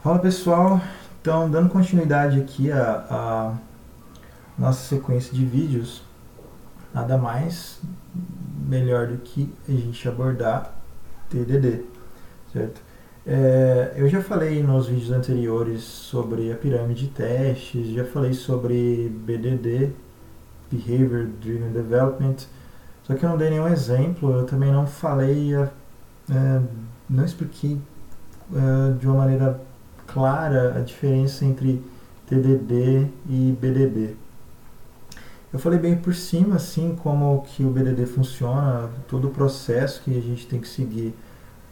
Fala pessoal, então dando continuidade aqui à nossa sequência de vídeos, nada mais melhor do que a gente abordar TDD, certo? Eu já falei nos vídeos anteriores sobre a pirâmide de testes, já falei sobre BDD, Behavior Driven Development, só que eu não dei nenhum exemplo, eu também não falei, não expliquei de uma maneira clara a diferença entre TDD e BDD. Eu falei bem por cima, assim, como que o BDD funciona, todo o processo que a gente tem que seguir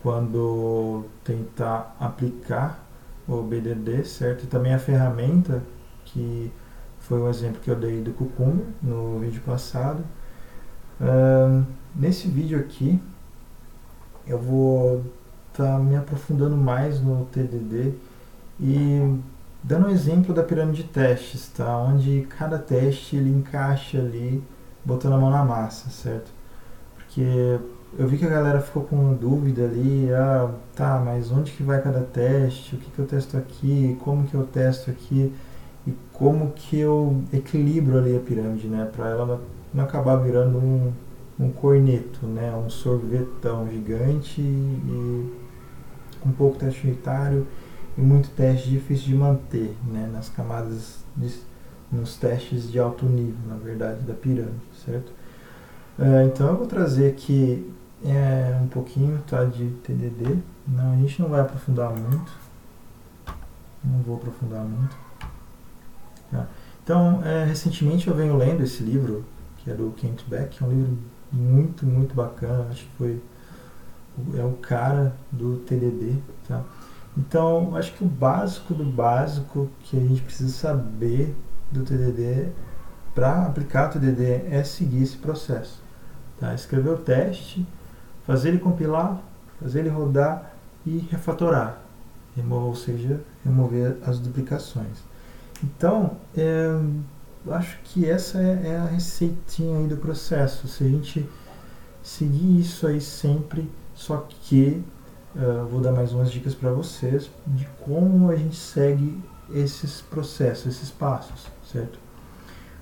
quando tentar aplicar o BDD, certo? E também a ferramenta, que foi um exemplo que eu dei do Cucumber no vídeo passado. Nesse vídeo aqui, eu vou estar me aprofundando mais no TDD e dando um exemplo da pirâmide de testes, tá? Onde cada teste ele encaixa ali, botando a mão na massa, certo? Porque eu vi que a galera ficou com dúvida ali, tá, mas onde que vai cada teste? O que eu testo aqui? Como que eu testo aqui? E como que eu equilibro ali a pirâmide, né? Para ela não acabar virando um corneto, né? Um sorvetão gigante e com pouco teste unitário e muito teste difícil de manter, né, nas camadas, nos testes de alto nível, na verdade, da pirâmide, certo? Então eu vou trazer aqui um pouquinho, tá, de TDD. Não, a gente não vai aprofundar muito, não vou aprofundar muito. Tá? Então, recentemente eu venho lendo esse livro, que é do Kent Beck, é um livro muito, muito bacana, acho que é o cara do TDD, tá? Então, acho que o básico do básico que a gente precisa saber do TDD para aplicar o TDD é seguir esse processo. Tá? Escrever o teste, fazer ele compilar, fazer ele rodar e refatorar, ou seja, remover as duplicações. Então, acho que essa é a receitinha aí do processo. Se a gente seguir isso aí sempre, só que vou dar mais umas dicas para vocês de como a gente segue esses processos, esses passos, certo?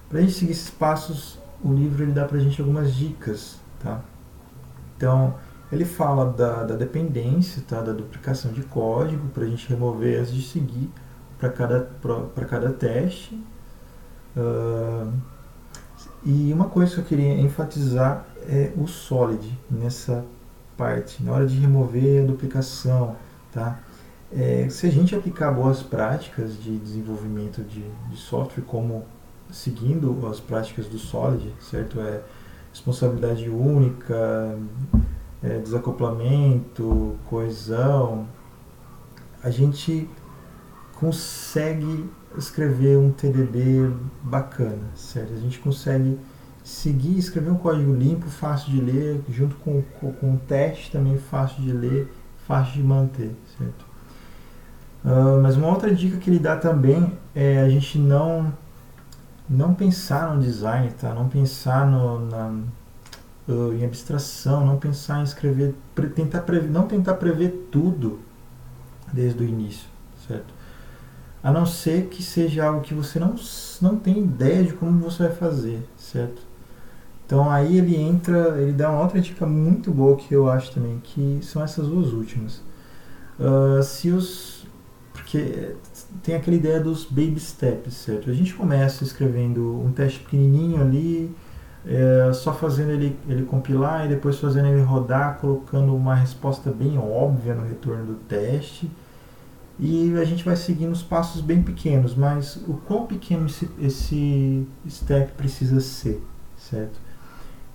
Para a gente seguir esses passos, o livro ele dá para a gente algumas dicas, tá? Então, ele fala da dependência, tá? Da duplicação de código, para a gente remover antes de seguir para cada teste. E uma coisa que eu queria enfatizar é o solid nessa parte, na hora de remover a duplicação, tá? Se a gente aplicar boas práticas de desenvolvimento de software, como seguindo as práticas do Solid, certo? Responsabilidade única, desacoplamento, coesão, a gente consegue escrever um TDD bacana, certo? A gente consegue seguir, escrever um código limpo, fácil de ler, junto com um teste também fácil de ler, fácil de manter, certo? Mas uma outra dica que ele dá também é a gente não pensar no design, tá? Não pensar em abstração, não pensar em escrever, não tentar prever tudo desde o início, certo? A não ser que seja algo que você não tem ideia de como você vai fazer, certo? Então aí ele dá uma outra dica muito boa que eu acho também, que são essas duas últimas. Porque tem aquela ideia dos baby steps, certo? A gente começa escrevendo um teste pequenininho ali, só fazendo ele compilar e depois fazendo ele rodar, colocando uma resposta bem óbvia no retorno do teste. E a gente vai seguindo os passos bem pequenos, mas o quão pequeno esse step precisa ser, certo?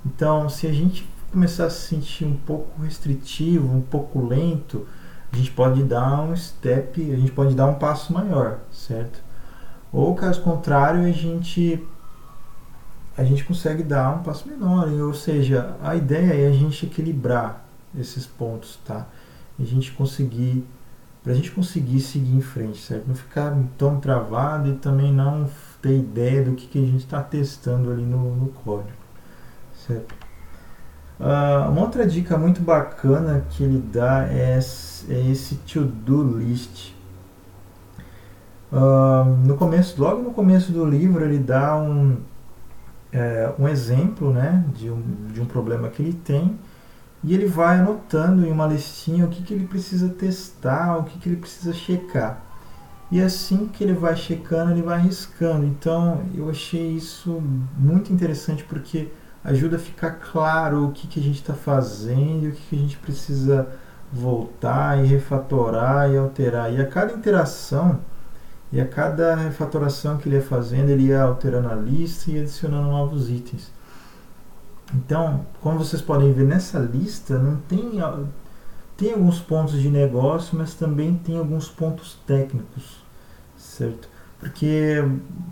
Então, se a gente começar a se sentir um pouco restritivo, um pouco lento, a gente pode dar um step, a gente pode dar um passo maior, certo? Ou caso contrário, a gente consegue dar um passo menor, ou seja, a ideia é a gente equilibrar esses pontos, tá? A gente conseguir, pra gente conseguir seguir em frente, certo? Não ficar tão travado e também não ter ideia do que a gente está testando ali no código, certo? Uma outra dica muito bacana que ele dá é esse to-do list. No começo, logo no começo do livro, ele dá um exemplo, né, de um problema que ele tem, e ele vai anotando em uma listinha o que ele precisa testar, o que ele precisa checar. E assim que ele vai checando, ele vai riscando. Então eu achei isso muito interessante porque ajuda a ficar claro o que a gente está fazendo e o que a gente precisa voltar e refatorar e alterar. E a cada interação e a cada refatoração que ele ia fazendo, ele ia alterando a lista e adicionando novos itens. Então, como vocês podem ver nessa lista, não tem alguns pontos de negócio, mas também tem alguns pontos técnicos, certo? Porque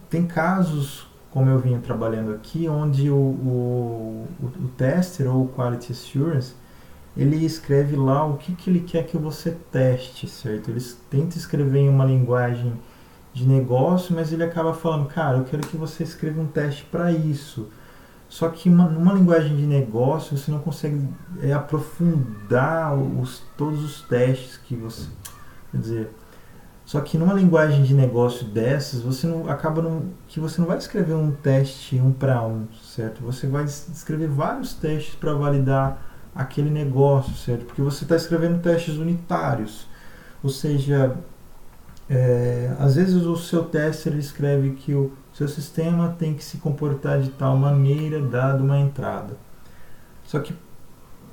tem casos, como eu vinha trabalhando aqui, onde o tester ou o quality assurance ele escreve lá o que ele quer que você teste, certo? Ele tenta escrever em uma linguagem de negócio, mas ele acaba falando, cara, eu quero que você escreva um teste para isso. Só que numa linguagem de negócio você não consegue aprofundar todos os testes que você. Quer dizer, só que numa linguagem de negócio dessas, você não acaba que você não vai escrever um teste um para um, certo? Você vai escrever vários testes para validar aquele negócio, certo? Porque você está escrevendo testes unitários. Ou seja, às vezes o seu teste ele escreve que o seu sistema tem que se comportar de tal maneira dado uma entrada. Só que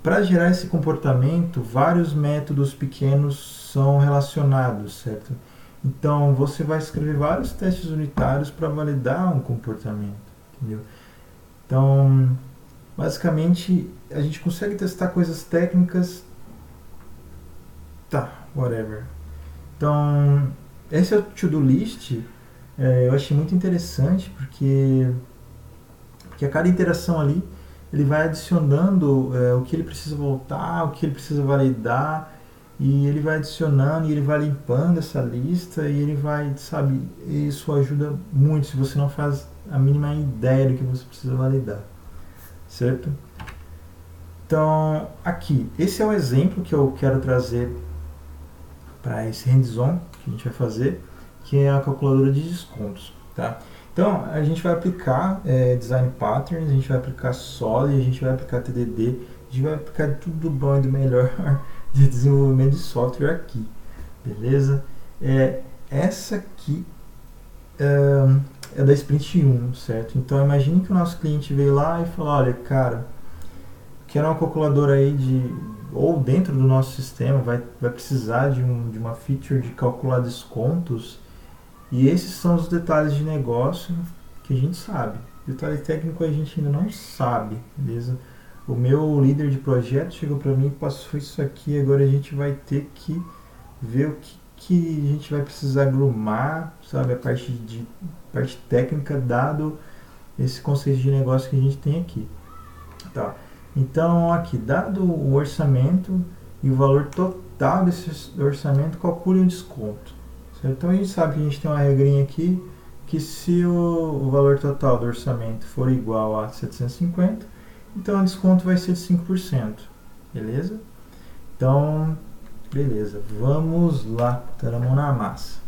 para gerar esse comportamento, vários métodos pequenos são relacionados, certo? Então você vai escrever vários testes unitários para validar um comportamento, entendeu? Então, basicamente, a gente consegue testar coisas técnicas, tá, whatever. Então, esse é o to-do list. Eu achei muito interessante porque a cada interação ali ele vai adicionando o que ele precisa voltar, o que ele precisa validar, e ele vai adicionando e ele vai limpando essa lista e ele vai, sabe, isso ajuda muito se você não faz a mínima ideia do que você precisa validar, certo? Então, aqui, esse é o exemplo que eu quero trazer para esse hands-on que a gente vai fazer, que é a calculadora de descontos, tá? Então, a gente vai aplicar Design Patterns, a gente vai aplicar Solid, a gente vai aplicar TDD, a gente vai aplicar tudo do bom e do melhor de desenvolvimento de software aqui, beleza? Essa aqui é da Sprint 1, certo? Então, imagine que o nosso cliente veio lá e falou, olha, cara, quero uma calculadora aí ou dentro do nosso sistema, vai precisar de uma feature de calcular descontos. E esses são os detalhes de negócio que a gente sabe. Detalhe técnico a gente ainda não sabe, beleza? O meu líder de projeto chegou para mim e passou isso aqui. Agora a gente vai ter que ver o que a gente vai precisar agrumar, sabe? A parte técnica, dado esse conceito de negócio que a gente tem aqui. Tá. Então, aqui, dado o orçamento e o valor total desse orçamento, calcule um desconto. Certo? Então, a gente sabe que a gente tem uma regrinha aqui, que se o valor total do orçamento for igual a 750, então o desconto vai ser de 5%. Beleza? Então, beleza. Vamos lá, botar a mão na massa.